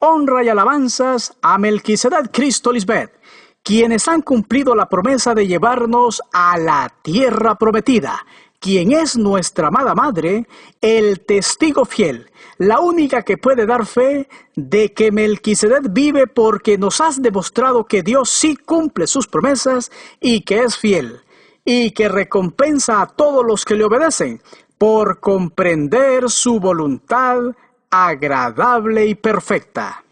Honra y alabanzas a Melquisedec Cristo Lisbeth, quienes han cumplido la promesa de llevarnos a la tierra prometida, quien es nuestra amada Madre, el testigo fiel, la única que puede dar fe de que Melquisedec vive, porque nos has demostrado que Dios sí cumple sus promesas y que es fiel, y que recompensa a todos los que le obedecen, por comprender su voluntad agradable y perfecta.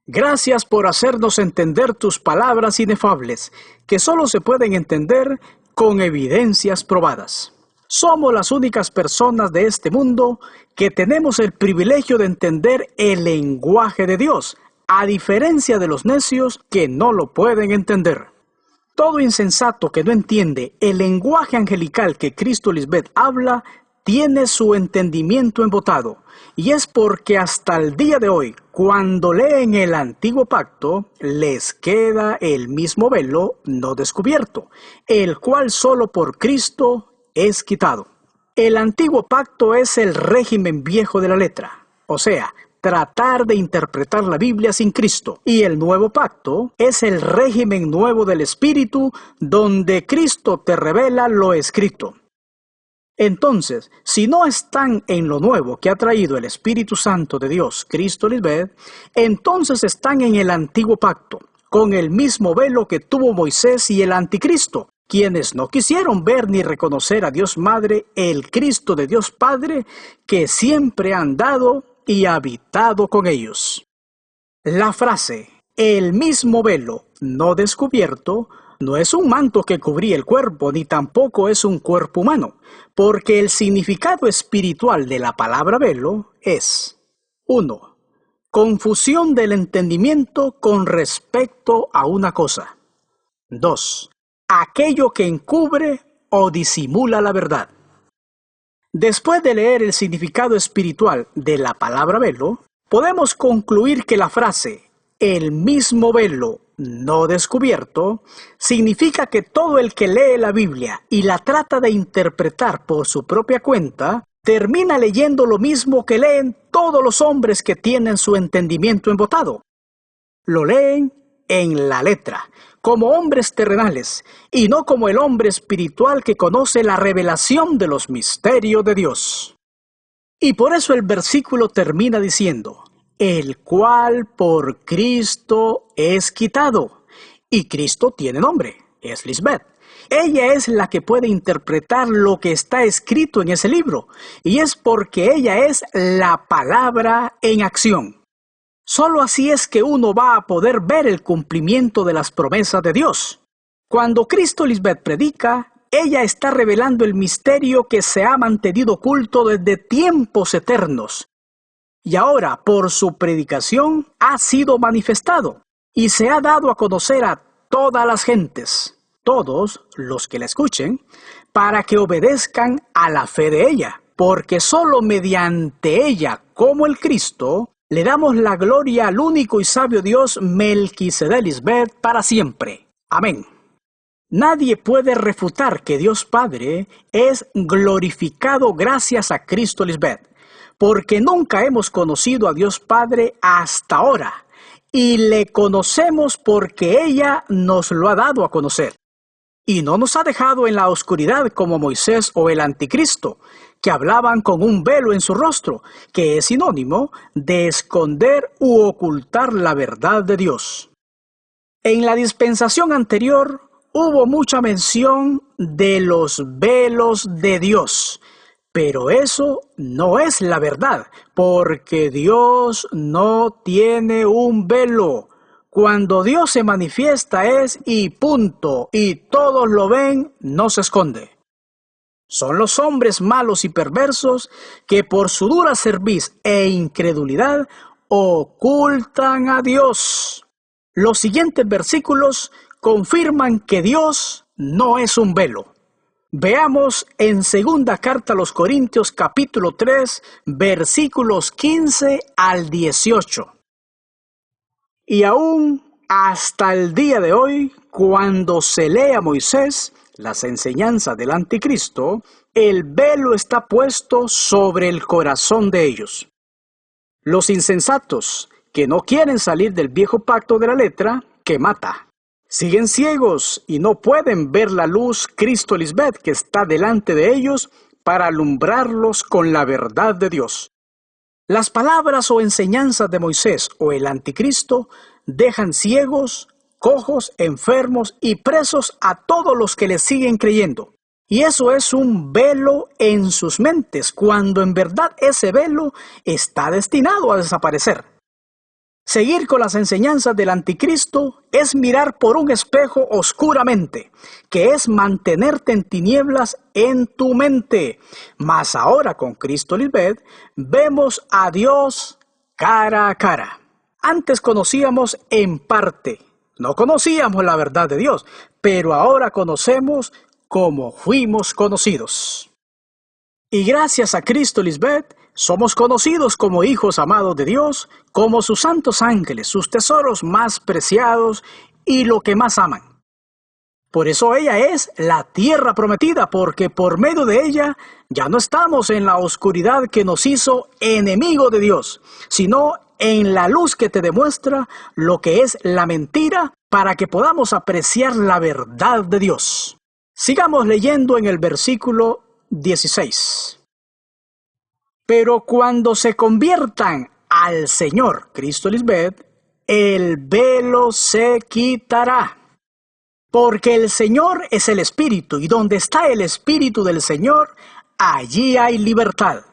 Gracias por hacernos entender tus palabras inefables, que solo se pueden entender con evidencias probadas. Somos las únicas personas de este mundo que tenemos el privilegio de entender el lenguaje de Dios, a diferencia de los necios que no lo pueden entender. Todo insensato que no entiende el lenguaje angelical que Cristo Lisbeth habla, tiene su entendimiento embotado, y es porque hasta el día de hoy, cuando leen el Antiguo Pacto, les queda el mismo velo no descubierto, el cual solo por Cristo es quitado. El Antiguo Pacto es el régimen viejo de la letra, o sea, tratar de interpretar la Biblia sin Cristo, y el Nuevo Pacto es el régimen nuevo del Espíritu, donde Cristo te revela lo escrito. Entonces, si no están en lo nuevo que ha traído el Espíritu Santo de Dios, Cristo Lisbeth, entonces están en el Antiguo Pacto, con el mismo velo que tuvo Moisés y el Anticristo, quienes no quisieron ver ni reconocer a Dios Madre, el Cristo de Dios Padre, que siempre ha andado y habitado con ellos. La frase, el mismo velo no descubierto, no es un manto que cubría el cuerpo, ni tampoco es un cuerpo humano, porque el significado espiritual de la palabra velo es 1. Confusión del entendimiento con respecto a una cosa. 2. Aquello que encubre o disimula la verdad. Después de leer el significado espiritual de la palabra velo, podemos concluir que la frase, el mismo velo no descubierto, significa que todo el que lee la Biblia y la trata de interpretar por su propia cuenta, termina leyendo lo mismo que leen todos los hombres que tienen su entendimiento embotado. Lo leen en la letra, como hombres terrenales, y no como el hombre espiritual que conoce la revelación de los misterios de Dios. Y por eso el versículo termina diciendo, el cual por Cristo es quitado. Y Cristo tiene nombre, es Lisbeth. Ella es la que puede interpretar lo que está escrito en ese libro, y es porque ella es la palabra en acción. Solo así es que uno va a poder ver el cumplimiento de las promesas de Dios. Cuando Cristo Lisbeth predica, ella está revelando el misterio que se ha mantenido oculto desde tiempos eternos. Y ahora, por su predicación, ha sido manifestado y se ha dado a conocer a todas las gentes, todos los que la escuchen, para que obedezcan a la fe de ella, porque solo mediante ella, como el Cristo, le damos la gloria al único y sabio Dios Melquisedec Lisbeth para siempre. Amén. Nadie puede refutar que Dios Padre es glorificado gracias a Cristo Lisbeth, porque nunca hemos conocido a Dios Padre hasta ahora, y le conocemos porque ella nos lo ha dado a conocer. Y no nos ha dejado en la oscuridad como Moisés o el Anticristo, que hablaban con un velo en su rostro, que es sinónimo de esconder u ocultar la verdad de Dios. En la dispensación anterior hubo mucha mención de los velos de Dios, pero eso no es la verdad, porque Dios no tiene un velo. Cuando Dios se manifiesta es y punto, y todos lo ven, no se esconde. Son los hombres malos y perversos que por su dura cerviz e incredulidad ocultan a Dios. Los siguientes versículos confirman que Dios no es un velo. Veamos en segunda carta a los Corintios capítulo 3, versículos 15 al 18. Y aún hasta el día de hoy, cuando se lee a Moisés las enseñanzas del Anticristo, el velo está puesto sobre el corazón de ellos. Los insensatos que no quieren salir del viejo pacto de la letra que mata. Siguen ciegos y no pueden ver la luz Cristo Lisbeth que está delante de ellos para alumbrarlos con la verdad de Dios. Las palabras o enseñanzas de Moisés o el anticristo dejan ciegos, cojos, enfermos y presos a todos los que le siguen creyendo. Y eso es un velo en sus mentes, cuando en verdad ese velo está destinado a desaparecer. Seguir con las enseñanzas del anticristo es mirar por un espejo oscuramente, que es mantenerte en tinieblas en tu mente. Mas ahora con Cristo Lisbeth vemos a Dios cara a cara. Antes conocíamos en parte, no conocíamos la verdad de Dios, pero ahora conocemos como fuimos conocidos. Y gracias a Cristo Lisbeth, somos conocidos como hijos amados de Dios, como sus santos ángeles, sus tesoros más preciados y lo que más aman. Por eso ella es la tierra prometida, porque por medio de ella ya no estamos en la oscuridad que nos hizo enemigo de Dios, sino en la luz que te demuestra lo que es la mentira para que podamos apreciar la verdad de Dios. Sigamos leyendo en el versículo 16. Pero cuando se conviertan al Señor, Cristo Lisbeth, el velo se quitará. Porque el Señor es el Espíritu, y donde está el Espíritu del Señor, allí hay libertad.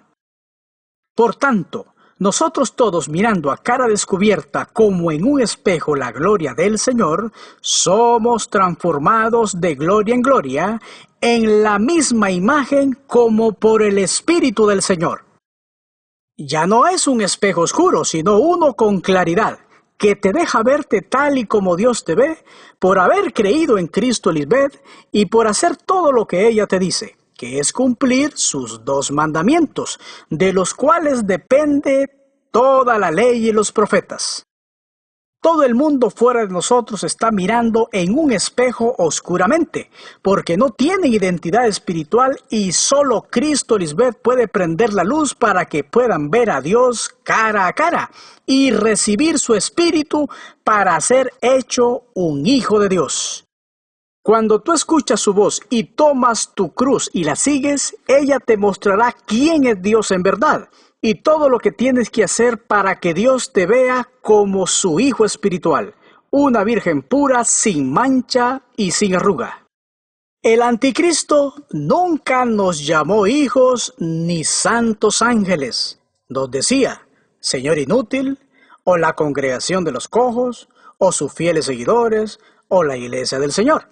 Por tanto, nosotros todos mirando a cara descubierta como en un espejo la gloria del Señor, somos transformados de gloria en gloria en la misma imagen como por el Espíritu del Señor. Ya no es un espejo oscuro, sino uno con claridad, que te deja verte tal y como Dios te ve, por haber creído en Cristo Lisbeth y por hacer todo lo que ella te dice, que es cumplir sus 2 mandamientos, de los cuales depende toda la ley y los profetas. Todo el mundo fuera de nosotros está mirando en un espejo oscuramente, porque no tiene identidad espiritual y solo Cristo Lisbeth puede prender la luz para que puedan ver a Dios cara a cara y recibir su espíritu para ser hecho un hijo de Dios. Cuando tú escuchas su voz y tomas tu cruz y la sigues, ella te mostrará quién es Dios en verdad. Y todo lo que tienes que hacer para que Dios te vea como su hijo espiritual, una virgen pura, sin mancha y sin arruga. El anticristo nunca nos llamó hijos ni santos ángeles. Nos decía, Señor inútil, o la congregación de los cojos, o sus fieles seguidores, o la iglesia del Señor.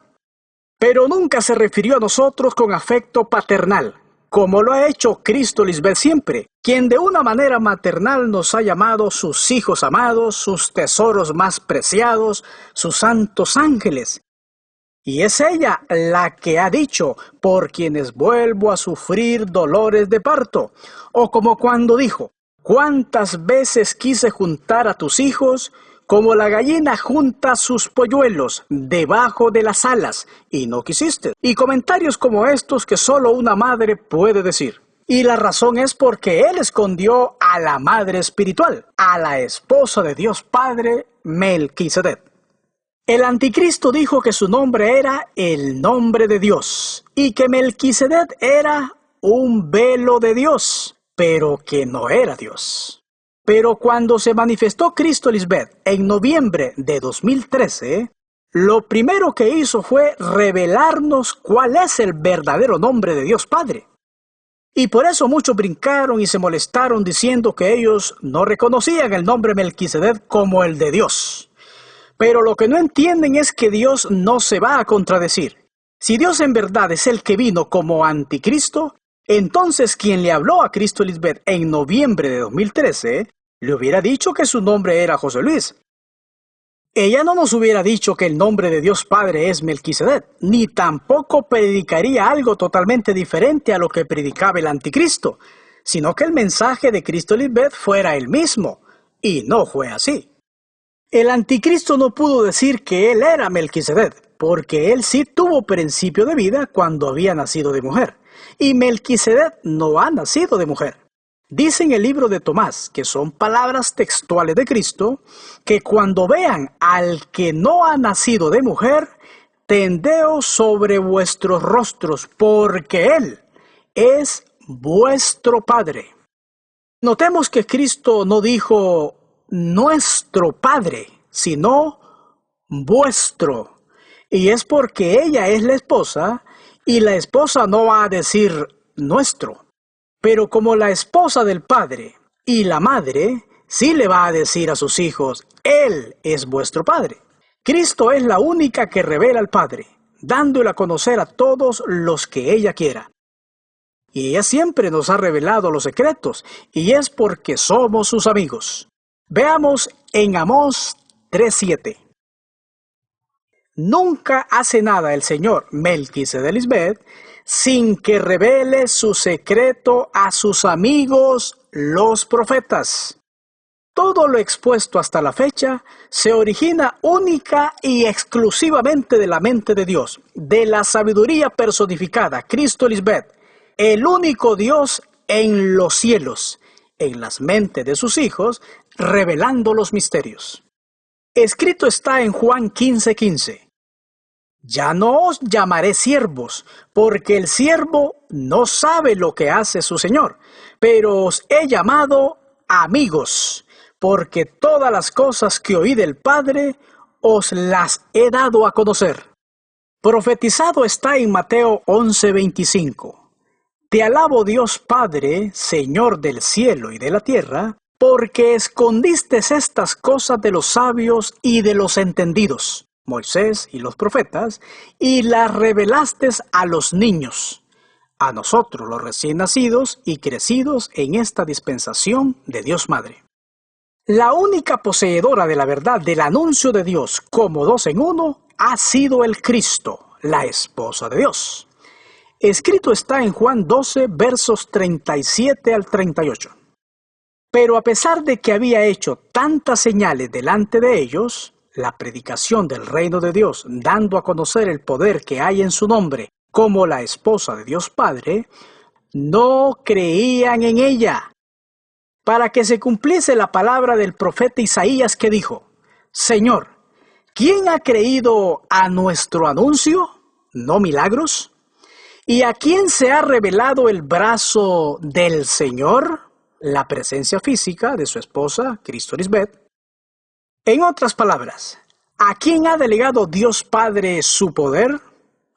Pero nunca se refirió a nosotros con afecto paternal, como lo ha hecho Cristo Lisbeth siempre, quien de una manera maternal nos ha llamado sus hijos amados, sus tesoros más preciados, sus santos ángeles. Y es ella la que ha dicho, por quienes vuelvo a sufrir dolores de parto. O como cuando dijo, ¿cuántas veces quise juntar a tus hijos como la gallina junta sus polluelos debajo de las alas, y no quisiste? Y comentarios como estos que solo una madre puede decir. Y la razón es porque Él escondió a la madre espiritual, a la esposa de Dios Padre, Melquisedec. El anticristo dijo que su nombre era el nombre de Dios, y que Melquisedec era un velo de Dios, pero que no era Dios. Pero cuando se manifestó Cristo Lisbeth en noviembre de 2013, lo primero que hizo fue revelarnos cuál es el verdadero nombre de Dios Padre. Y por eso muchos brincaron y se molestaron diciendo que ellos no reconocían el nombre Melquisedec como el de Dios. Pero lo que no entienden es que Dios no se va a contradecir. Si Dios en verdad es el que vino como anticristo, entonces quien le habló a Cristo Lisbeth en noviembre de 2013, le hubiera dicho que su nombre era José Luis. Ella no nos hubiera dicho que el nombre de Dios Padre es Melquisedec, ni tampoco predicaría algo totalmente diferente a lo que predicaba el anticristo, sino que el mensaje de Cristo Lisbeth fuera el mismo, y no fue así. El anticristo no pudo decir que él era Melquisedec, porque él sí tuvo principio de vida cuando había nacido de mujer, y Melquisedec no ha nacido de mujer. Dice en el libro de Tomás, que son palabras textuales de Cristo, que cuando vean al que no ha nacido de mujer, tendeos sobre vuestros rostros, porque Él es vuestro Padre. Notemos que Cristo no dijo nuestro Padre, sino vuestro. Y es porque ella es la esposa, y la esposa no va a decir nuestro. Pero como la esposa del Padre y la madre, sí le va a decir a sus hijos, Él es vuestro Padre. Cristo es la única que revela al Padre, dándole a conocer a todos los que ella quiera. Y ella siempre nos ha revelado los secretos, y es porque somos sus amigos. Veamos en Amós 3:7. Nunca hace nada el señor Melquisedec sin que revele su secreto a sus amigos los profetas. Todo lo expuesto hasta la fecha se origina única y exclusivamente de la mente de Dios, de la sabiduría personificada, Cristo Lisbeth, el único Dios en los cielos, en las mentes de sus hijos, revelando los misterios. Escrito está en Juan 15:15. Ya no os llamaré siervos, porque el siervo no sabe lo que hace su señor, pero os he llamado amigos, porque todas las cosas que oí del Padre os las he dado a conocer. Profetizado está en Mateo 11:25. Te alabo Dios Padre, Señor del cielo y de la tierra, porque escondiste estas cosas de los sabios y de los entendidos, Moisés y los profetas, y las revelaste a los niños, a nosotros los recién nacidos y crecidos en esta dispensación de Dios Madre. La única poseedora de la verdad del anuncio de Dios como dos en uno ha sido el Cristo, la esposa de Dios. Escrito está en Juan 12, versos 37 al 38. Pero a pesar de que había hecho tantas señales delante de ellos, la predicación del reino de Dios, dando a conocer el poder que hay en su nombre, como la esposa de Dios Padre, no creían en ella. Para que se cumpliese la palabra del profeta Isaías que dijo, Señor, ¿quién ha creído a nuestro anuncio? ¿No milagros? ¿Y a quién se ha revelado el brazo del Señor? La presencia física de su esposa, Cristo Lisbeth. En otras palabras, ¿a quién ha delegado Dios Padre su poder?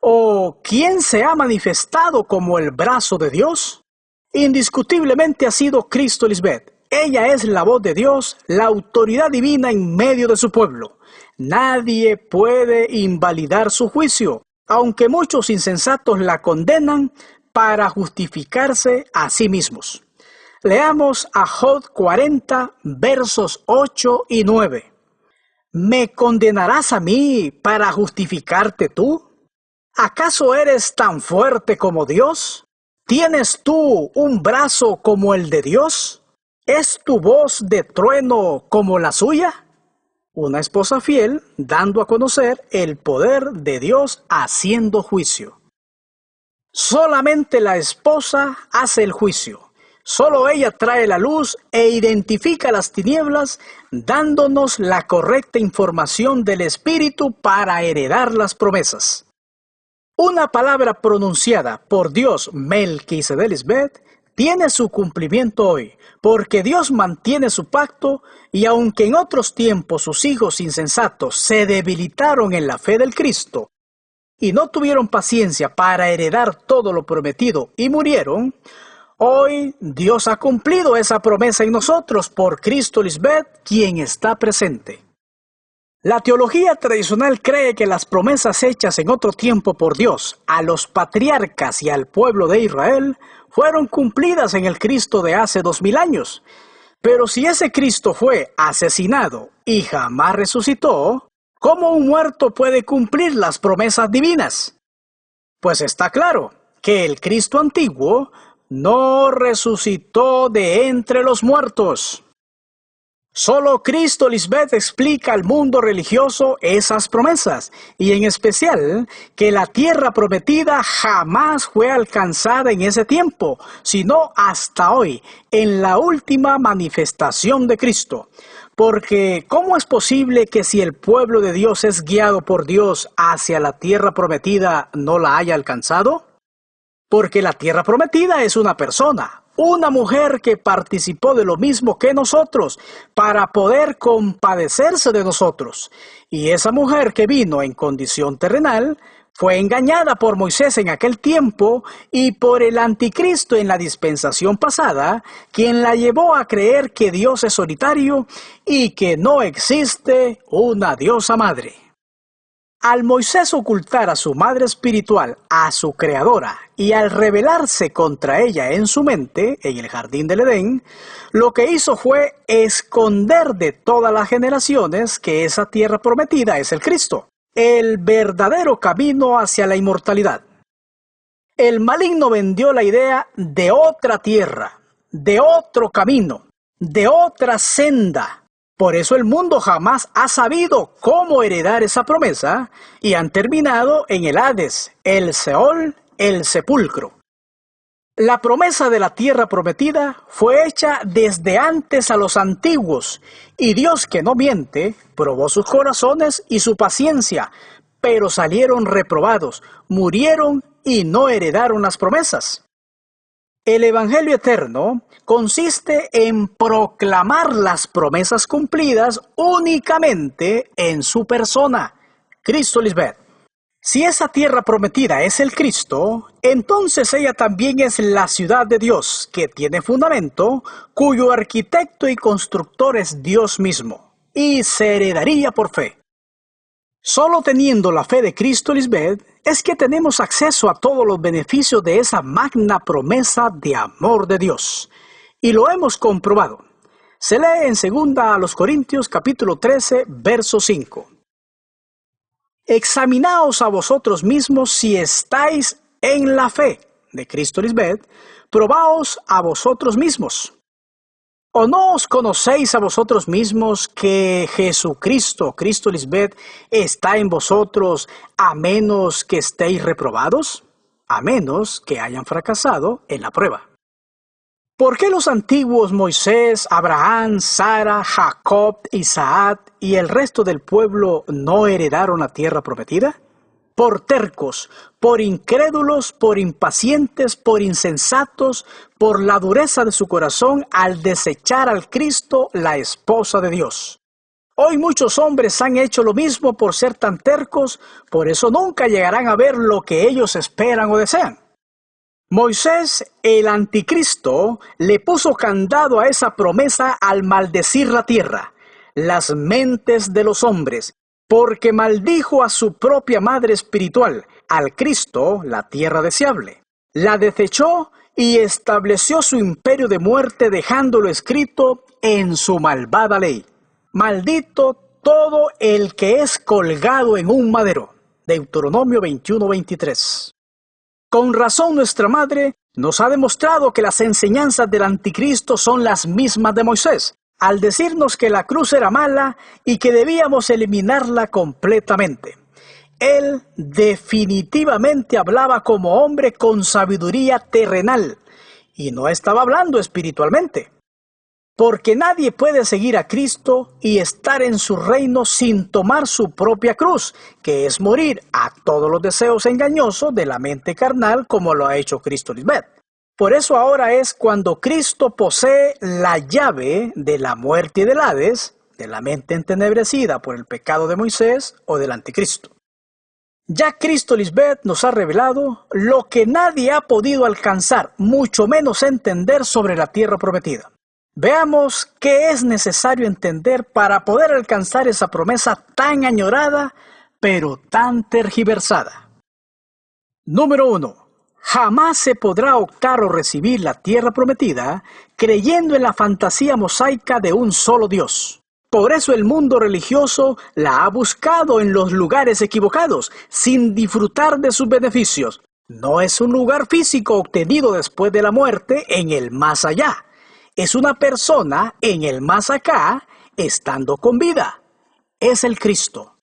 ¿O quién se ha manifestado como el brazo de Dios? Indiscutiblemente ha sido Cristo Lisbeth. Ella es la voz de Dios, la autoridad divina en medio de su pueblo. Nadie puede invalidar su juicio, aunque muchos insensatos la condenan para justificarse a sí mismos. Leamos a Job 40, versos 8 y 9. ¿Me condenarás a mí para justificarte tú? ¿Acaso eres tan fuerte como Dios? ¿Tienes tú un brazo como el de Dios? ¿Es tu voz de trueno como la suya? Una esposa fiel dando a conocer el poder de Dios haciendo juicio. Solamente la esposa hace el juicio. Solo ella trae la luz e identifica las tinieblas, dándonos la correcta información del Espíritu para heredar las promesas. Una palabra pronunciada por Dios Melquisedec tiene su cumplimiento hoy, porque Dios mantiene su pacto, y aunque en otros tiempos sus hijos insensatos se debilitaron en la fe del Cristo y no tuvieron paciencia para heredar todo lo prometido y murieron, hoy Dios ha cumplido esa promesa en nosotros por Cristo Lisbeth, quien está presente. La teología tradicional cree que las promesas hechas en otro tiempo por Dios a los patriarcas y al pueblo de Israel fueron cumplidas en el Cristo de hace 2000 años. Pero si ese Cristo fue asesinado y jamás resucitó, ¿cómo un muerto puede cumplir las promesas divinas? Pues está claro que el Cristo antiguo no resucitó de entre los muertos. Solo Cristo Lisbeth explica al mundo religioso esas promesas, y en especial que la tierra prometida jamás fue alcanzada en ese tiempo, sino hasta hoy, en la última manifestación de Cristo. Porque, ¿cómo es posible que si el pueblo de Dios es guiado por Dios hacia la tierra prometida, no la haya alcanzado? Porque la tierra prometida es una persona, una mujer que participó de lo mismo que nosotros para poder compadecerse de nosotros. Y esa mujer que vino en condición terrenal fue engañada por Moisés en aquel tiempo y por el anticristo en la dispensación pasada, quien la llevó a creer que Dios es solitario y que no existe una diosa madre. Al Moisés ocultar a su madre espiritual, a su creadora, y al rebelarse contra ella en su mente, en el jardín del Edén, lo que hizo fue esconder de todas las generaciones que esa tierra prometida es el Cristo, el verdadero camino hacia la inmortalidad. El maligno vendió la idea de otra tierra, de otro camino, de otra senda. Por eso el mundo jamás ha sabido cómo heredar esa promesa y han terminado en el Hades, el Seol, el sepulcro. La promesa de la tierra prometida fue hecha desde antes a los antiguos, y Dios, que no miente, probó sus corazones y su paciencia, pero salieron reprobados, murieron y no heredaron las promesas. El Evangelio eterno consiste en proclamar las promesas cumplidas únicamente en su persona, Cristo Lisbeth. Si esa tierra prometida es el Cristo, entonces ella también es la ciudad de Dios, que tiene fundamento, cuyo arquitecto y constructor es Dios mismo, y se heredaría por fe. Solo teniendo la fe de Cristo Lisbeth es que tenemos acceso a todos los beneficios de esa magna promesa de amor de Dios. Y lo hemos comprobado. Se lee en 2 Corintios capítulo 13, verso 5. Examinaos a vosotros mismos si estáis en la fe de Cristo Lisbeth, probaos a vosotros mismos. ¿O no os conocéis a vosotros mismos que Jesucristo, Cristo Lisbeth, está en vosotros a menos que estéis reprobados? A menos que hayan fracasado en la prueba. ¿Por qué los antiguos Moisés, Abraham, Sara, Jacob, Isaac y el resto del pueblo no heredaron la tierra prometida? Por tercos, por incrédulos, por impacientes, por insensatos, por la dureza de su corazón al desechar al Cristo, la esposa de Dios. Hoy muchos hombres han hecho lo mismo por ser tan tercos, por eso nunca llegarán a ver lo que ellos esperan o desean. Moisés, el anticristo, le puso candado a esa promesa al maldecir la tierra, las mentes de los hombres, porque maldijo a su propia madre espiritual, al Cristo, la tierra deseable. La desechó y estableció su imperio de muerte dejándolo escrito en su malvada ley. Maldito todo el que es colgado en un madero. Deuteronomio 21:23. Con razón nuestra madre nos ha demostrado que las enseñanzas del anticristo son las mismas de Moisés, al decirnos que la cruz era mala y que debíamos eliminarla completamente. Él definitivamente hablaba como hombre con sabiduría terrenal y no estaba hablando espiritualmente. Porque nadie puede seguir a Cristo y estar en su reino sin tomar su propia cruz, que es morir a todos los deseos engañosos de la mente carnal como lo ha hecho Cristo Lisbeth. Por eso ahora es cuando Cristo posee la llave de la muerte y del Hades, de la mente entenebrecida por el pecado de Moisés o del anticristo. Ya Cristo Lisbeth nos ha revelado lo que nadie ha podido alcanzar, mucho menos entender sobre la tierra prometida. Veamos qué es necesario entender para poder alcanzar esa promesa tan añorada, pero tan tergiversada. Número 1. Jamás se podrá optar o recibir la tierra prometida creyendo en la fantasía mosaica de un solo Dios. Por eso el mundo religioso la ha buscado en los lugares equivocados, sin disfrutar de sus beneficios. No es un lugar físico obtenido después de la muerte en el más allá. Es una persona en el más acá, estando con vida. Es el Cristo.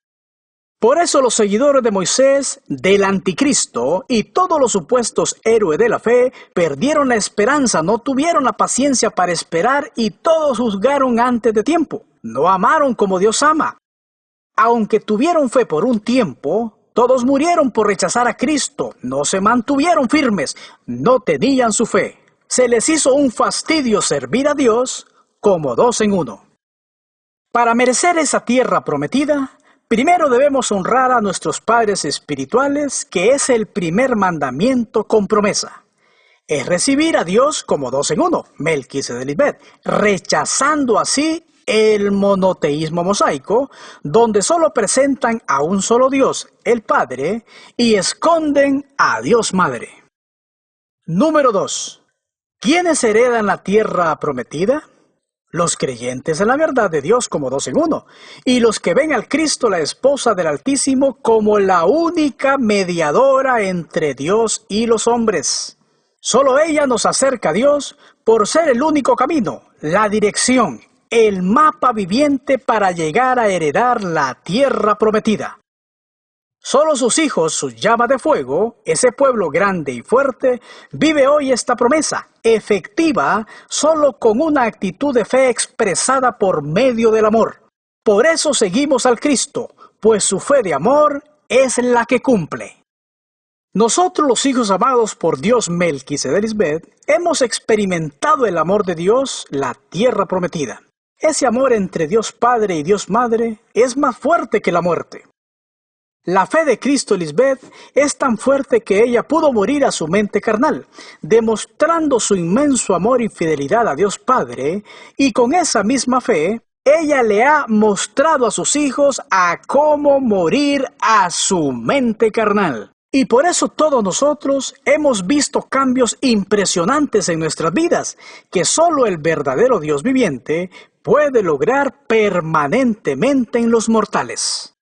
Por eso los seguidores de Moisés, del anticristo y todos los supuestos héroes de la fe perdieron la esperanza, no tuvieron la paciencia para esperar y todos juzgaron antes de tiempo. No amaron como Dios ama. Aunque tuvieron fe por un tiempo, todos murieron por rechazar a Cristo, no se mantuvieron firmes, no tenían su fe. Se les hizo un fastidio servir a Dios como dos en uno. Para merecer esa tierra prometida, primero debemos honrar a nuestros padres espirituales, que es el primer mandamiento con promesa. Es recibir a Dios como dos en uno, Melquisedec, rechazando así el monoteísmo mosaico, donde solo presentan a un solo Dios, el Padre, y esconden a Dios Madre. Número 2. ¿Quiénes heredan la tierra prometida? Los creyentes en la verdad de Dios como dos en uno, y los que ven al Cristo, la esposa del Altísimo, como la única mediadora entre Dios y los hombres. Solo ella nos acerca a Dios por ser el único camino, la dirección, el mapa viviente para llegar a heredar la tierra prometida. Solo sus hijos, su llama de fuego, ese pueblo grande y fuerte, vive hoy esta promesa, efectiva solo con una actitud de fe expresada por medio del amor. Por eso seguimos al Cristo, pues su fe de amor es la que cumple. Nosotros, los hijos amados por Dios Melquisedec, hemos experimentado el amor de Dios, la tierra prometida. Ese amor entre Dios Padre y Dios Madre es más fuerte que la muerte. La fe de Cristo Lisbeth es tan fuerte que ella pudo morir a su mente carnal, demostrando su inmenso amor y fidelidad a Dios Padre, y con esa misma fe, ella le ha mostrado a sus hijos a cómo morir a su mente carnal. Y por eso todos nosotros hemos visto cambios impresionantes en nuestras vidas, que solo el verdadero Dios viviente puede lograr permanentemente en los mortales.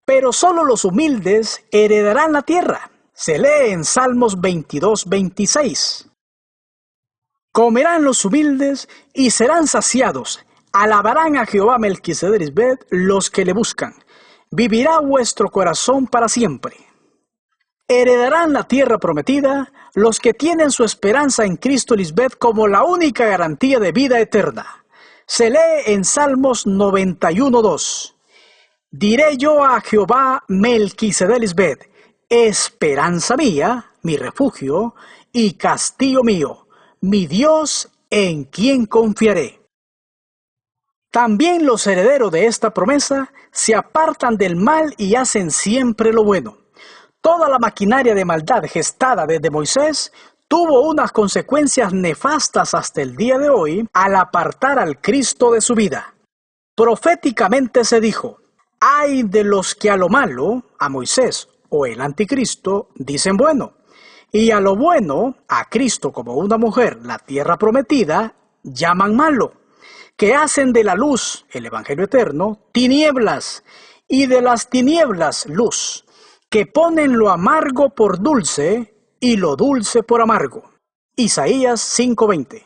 Pero solo los humildes heredarán la tierra. Se lee en Salmos 22:26. Comerán los humildes y serán saciados. Alabarán a Jehová Melquisedec los que le buscan. Vivirá vuestro corazón para siempre. Heredarán la tierra prometida los que tienen su esperanza en Cristo Lisbeth como la única garantía de vida eterna. Se lee en Salmos 91:2. Diré yo a Jehová Melquisedec, esperanza mía, mi refugio y castillo mío, mi Dios en quien confiaré. También los herederos de esta promesa se apartan del mal y hacen siempre lo bueno. Toda la maquinaria de maldad gestada desde Moisés tuvo unas consecuencias nefastas hasta el día de hoy al apartar al Cristo de su vida. Proféticamente se dijo: ay de los que a lo malo, a Moisés o el anticristo, dicen bueno, y a lo bueno, a Cristo como una mujer, la tierra prometida, llaman malo, que hacen de la luz, el evangelio eterno, tinieblas, y de las tinieblas luz, que ponen lo amargo por dulce y lo dulce por amargo. Isaías 5:20.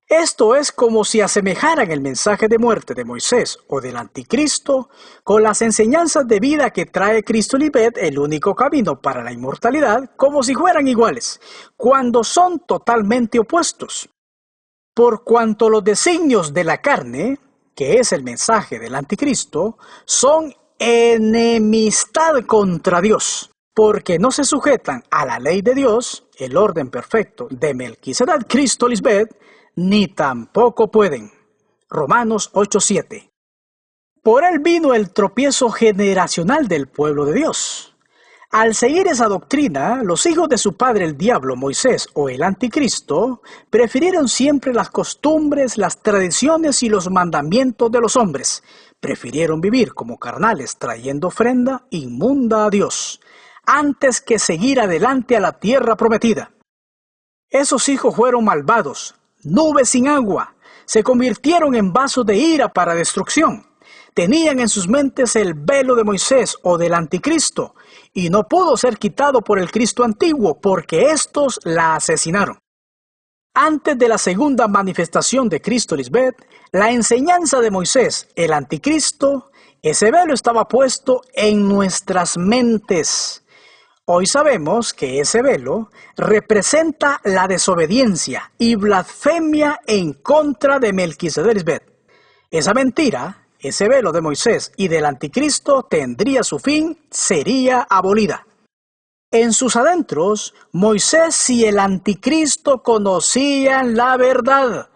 Esto es como si asemejaran el mensaje de muerte de Moisés o del anticristo con las enseñanzas de vida que trae Cristo Lisbeth, el único camino para la inmortalidad, como si fueran iguales, cuando son totalmente opuestos. Por cuanto los designios de la carne, que es el mensaje del anticristo, son enemistad contra Dios, porque no se sujetan a la ley de Dios, el orden perfecto de Melquisedec, Cristo Lisbeth, ni tampoco pueden. Romanos 8:7. Por él vino el tropiezo generacional del pueblo de Dios. Al seguir esa doctrina, los hijos de su padre el diablo, Moisés o el anticristo, prefirieron siempre las costumbres, las tradiciones y los mandamientos de los hombres. Prefirieron vivir como carnales trayendo ofrenda inmunda a Dios, antes que seguir adelante a la tierra prometida. Esos hijos fueron malvados, nubes sin agua, se convirtieron en vasos de ira para destrucción. Tenían en sus mentes el velo de Moisés o del anticristo, y no pudo ser quitado por el Cristo antiguo, porque éstos la asesinaron. Antes de la segunda manifestación de Cristo, Lisbeth, la enseñanza de Moisés, el anticristo, ese velo estaba puesto en nuestras mentes. Hoy sabemos que ese velo representa la desobediencia y blasfemia en contra de Melquisedec, Lisbeth. Esa mentira, ese velo de Moisés y del anticristo tendría su fin, sería abolida. En sus adentros, Moisés y el anticristo conocían la verdad,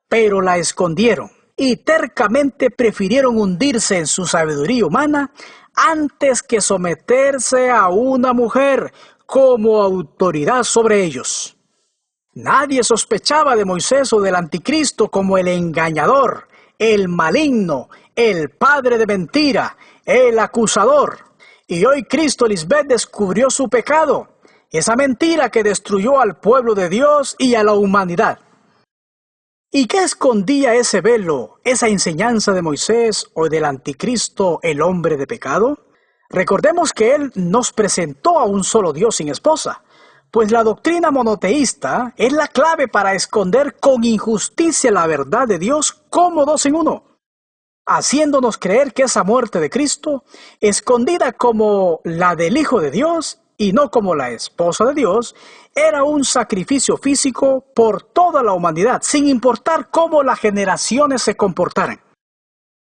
pero la escondieron y tercamente prefirieron hundirse en su sabiduría humana antes que someterse a una mujer como autoridad sobre ellos. Nadie sospechaba de Moisés o del anticristo como el engañador, el maligno, el padre de mentira, el acusador. Y hoy Cristo, Lisbeth, descubrió su pecado, esa mentira que destruyó al pueblo de Dios y a la humanidad. ¿Y qué escondía ese velo, esa enseñanza de Moisés o del anticristo, el hombre de pecado? Recordemos que él nos presentó a un solo Dios sin esposa, pues la doctrina monoteísta es la clave para esconder con injusticia la verdad de Dios como dos en uno, haciéndonos creer que esa muerte de Cristo, escondida como la del Hijo de Dios y no como la esposa de Dios, era un sacrificio físico por toda la humanidad, sin importar cómo las generaciones se comportaran.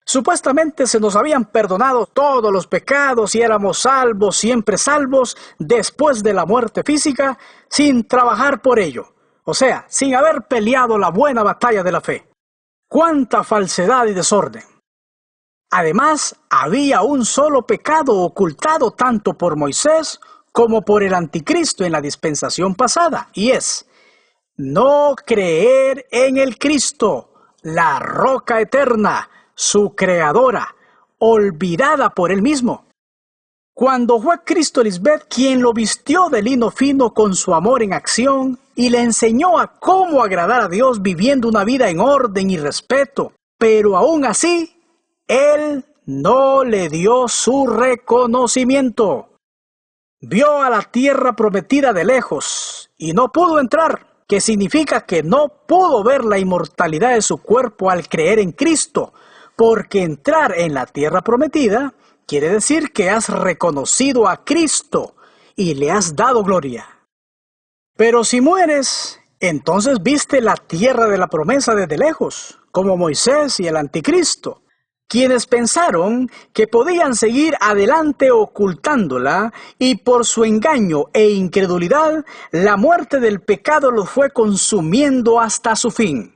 Supuestamente se nos habían perdonado todos los pecados y éramos salvos, siempre salvos, después de la muerte física, sin trabajar por ello, o sea, sin haber peleado la buena batalla de la fe. ¡Cuánta falsedad y desorden! Además, había un solo pecado ocultado tanto por Moisés como por el anticristo en la dispensación pasada, y es no creer en el Cristo, la roca eterna, su creadora, olvidada por él mismo. Cuando fue Cristo, Lisbeth, quien lo vistió de lino fino con su amor en acción y le enseñó a cómo agradar a Dios viviendo una vida en orden y respeto, pero aún así, él no le dio su reconocimiento. Vio a la tierra prometida de lejos y no pudo entrar, que significa que no pudo ver la inmortalidad de su cuerpo al creer en Cristo, porque entrar en la tierra prometida quiere decir que has reconocido a Cristo y le has dado gloria. Pero si mueres, entonces viste la tierra de la promesa desde lejos, como Moisés y el anticristo, quienes pensaron que podían seguir adelante ocultándola, y por su engaño e incredulidad, la muerte del pecado los fue consumiendo hasta su fin.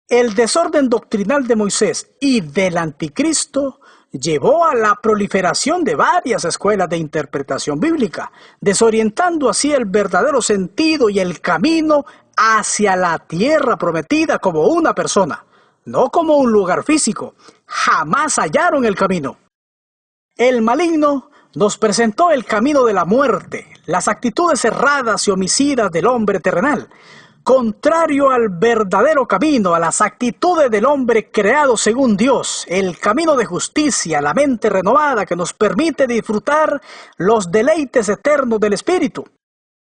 El desorden doctrinal de Moisés y del anticristo llevó a la proliferación de varias escuelas de interpretación bíblica, desorientando así el verdadero sentido y el camino hacia la tierra prometida como una persona, no como un lugar físico. Jamás hallaron el camino. El maligno nos presentó el camino de la muerte, las actitudes erradas y homicidas del hombre terrenal, contrario al verdadero camino, a las actitudes del hombre creado según Dios, el camino de justicia, la mente renovada que nos permite disfrutar los deleites eternos del Espíritu,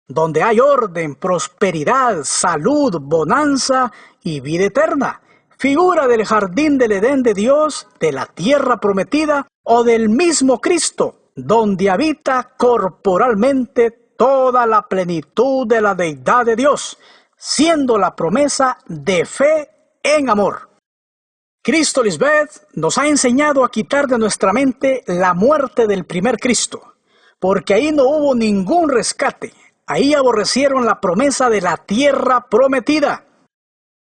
donde hay orden, prosperidad, salud, bonanza y vida eterna. Figura del jardín del Edén de Dios, de la tierra prometida o del mismo Cristo, donde habita corporalmente toda la plenitud de la deidad de Dios, siendo la promesa de fe en amor. Cristo, Lisbeth, nos ha enseñado a quitar de nuestra mente la muerte del primer Cristo, porque ahí no hubo ningún rescate, ahí aborrecieron la promesa de la tierra prometida.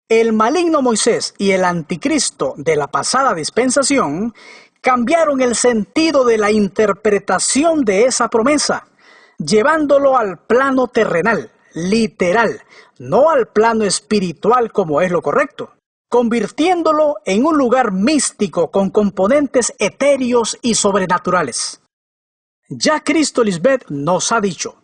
El maligno Moisés y el anticristo de la pasada dispensación cambiaron el sentido de la interpretación de esa promesa, llevándolo al plano terrenal, literal, no al plano espiritual como es lo correcto, convirtiéndolo en un lugar místico con componentes etéreos y sobrenaturales. Ya Cristo, Lisbeth, nos ha dicho: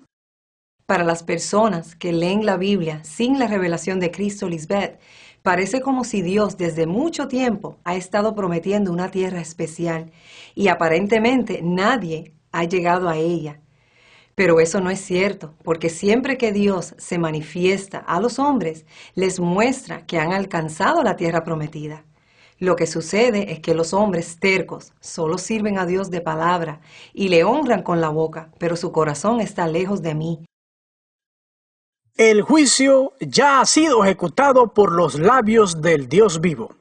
para las personas que leen la Biblia sin la revelación de Cristo, Lisbeth, parece como si Dios desde mucho tiempo ha estado prometiendo una tierra especial y aparentemente nadie ha llegado a ella. Pero eso no es cierto, porque siempre que Dios se manifiesta a los hombres, les muestra que han alcanzado la tierra prometida. Lo que sucede es que los hombres tercos solo sirven a Dios de palabra y le honran con la boca, pero su corazón está lejos de mí. El juicio ya ha sido ejecutado por los labios del Dios vivo.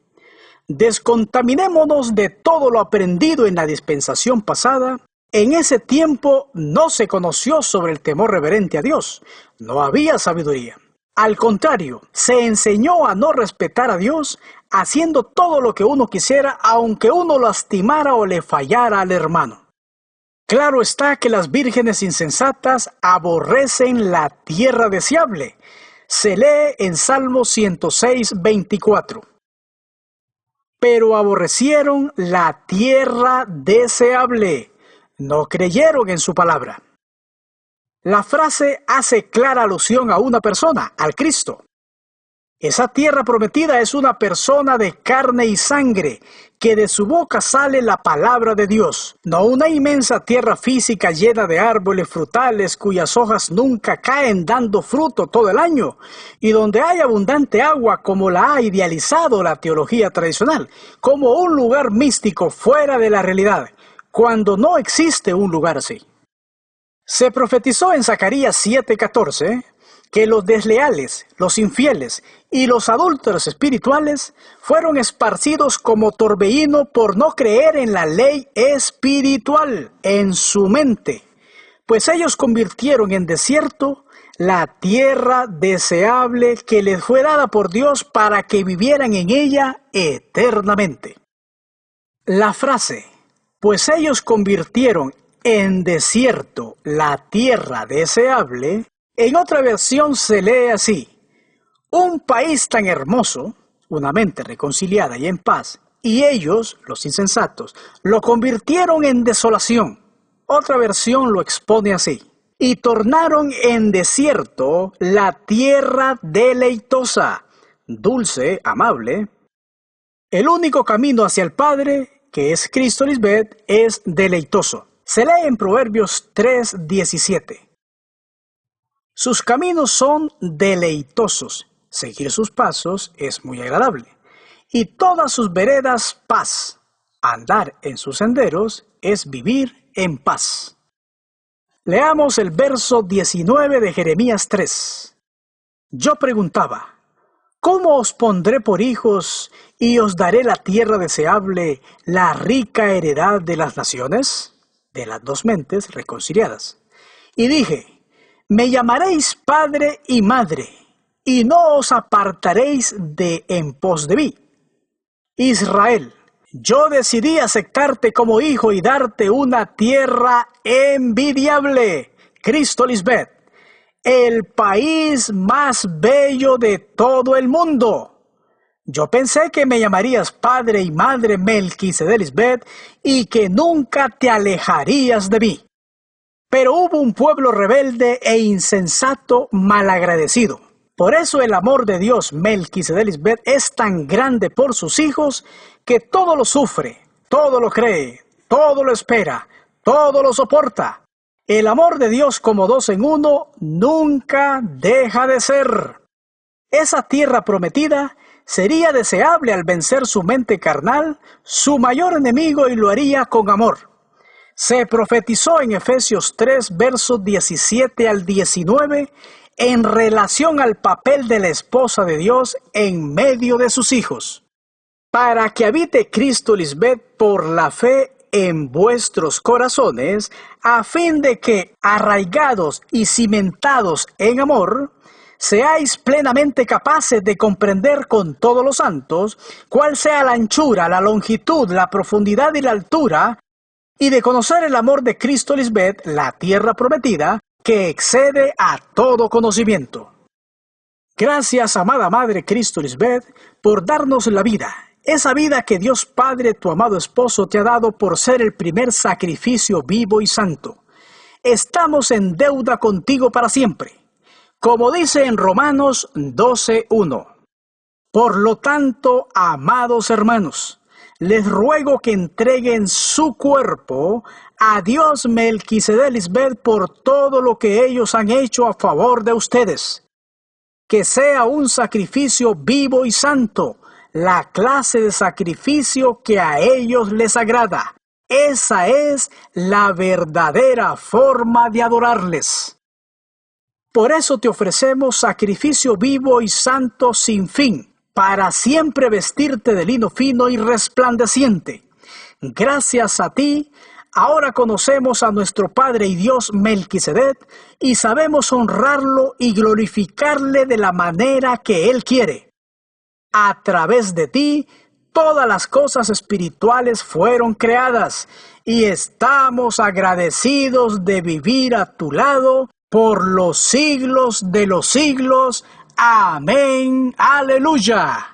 Descontaminémonos de todo lo aprendido en la dispensación pasada. En ese tiempo no se conoció sobre el temor reverente a Dios. No había sabiduría. Al contrario, se enseñó a no respetar a Dios, haciendo todo lo que uno quisiera, aunque uno lastimara o le fallara al hermano. Claro está que las vírgenes insensatas aborrecen la tierra deseable. Se lee en Salmo 106, 24. Pero aborrecieron la tierra deseable. No creyeron en su palabra. La frase hace clara alusión a una persona, al Cristo. Esa tierra prometida es una persona de carne y sangre, que de su boca sale la palabra de Dios, no una inmensa tierra física llena de árboles frutales cuyas hojas nunca caen dando fruto todo el año, y donde hay abundante agua como la ha idealizado la teología tradicional, como un lugar místico fuera de la realidad, cuando no existe un lugar así. Se profetizó en Zacarías 7:14 que los desleales, los infieles y los adúlteros espirituales fueron esparcidos como torbellino por no creer en la ley espiritual en su mente, pues ellos convirtieron en desierto la tierra deseable que les fue dada por Dios para que vivieran en ella eternamente. La frase, pues ellos convirtieron en desierto la tierra deseable, en otra versión se lee así: un país tan hermoso, una mente reconciliada y en paz, y ellos, los insensatos, lo convirtieron en desolación. Otra versión lo expone así: y tornaron en desierto la tierra deleitosa, dulce, amable. El único camino hacia el Padre, que es Cristo Lisbeth, es deleitoso. Se lee en Proverbios 3:17. Sus caminos son deleitosos, seguir sus pasos es muy agradable, y todas sus veredas paz. Andar en sus senderos es vivir en paz. Leamos el verso 19 de Jeremías 3. Yo preguntaba, ¿cómo os pondré por hijos y os daré la tierra deseable, la rica heredad de las naciones? De las dos mentes reconciliadas. Y dije, me llamaréis padre y madre, y no os apartaréis de en pos de mí. Israel, yo decidí aceptarte como hijo y darte una tierra envidiable, Cristo Lisbeth, el país más bello de todo el mundo. Yo pensé que me llamarías padre y madre Melquisedec Lisbeth y que nunca te alejarías de mí. Pero hubo un pueblo rebelde e insensato malagradecido. Por eso el amor de Dios Melquisedec Lisbeth es tan grande por sus hijos que todo lo sufre, todo lo cree, todo lo espera, todo lo soporta. El amor de Dios como dos en uno nunca deja de ser. Esa tierra prometida sería deseable al vencer su mente carnal, su mayor enemigo, y lo haría con amor. Se profetizó en Efesios 3, versos 17 al 19, en relación al papel de la esposa de Dios en medio de sus hijos. Para que habite Cristo Lisbeth por la fe en vuestros corazones, a fin de que, arraigados y cimentados en amor, seáis plenamente capaces de comprender con todos los santos cuál sea la anchura, la longitud, la profundidad y la altura, y de conocer el amor de Cristo Lisbeth, la tierra prometida, que excede a todo conocimiento. Gracias, amada Madre Cristo Lisbeth, por darnos la vida, esa vida que Dios Padre, tu amado esposo, te ha dado por ser el primer sacrificio vivo y santo. Estamos en deuda contigo para siempre, como dice en Romanos 12:1. Por lo tanto, amados hermanos, les ruego que entreguen su cuerpo a Dios Melquisedec Lisbeth por todo lo que ellos han hecho a favor de ustedes. Que sea un sacrificio vivo y santo, la clase de sacrificio que a ellos les agrada. Esa es la verdadera forma de adorarles. Por eso te ofrecemos sacrificio vivo y santo sin fin, para siempre vestirte de lino fino y resplandeciente. Gracias a ti, ahora conocemos a nuestro Padre y Dios Melquisedec y sabemos honrarlo y glorificarle de la manera que Él quiere. A través de ti, todas las cosas espirituales fueron creadas y estamos agradecidos de vivir a tu lado por los siglos de los siglos. Amén. Aleluya.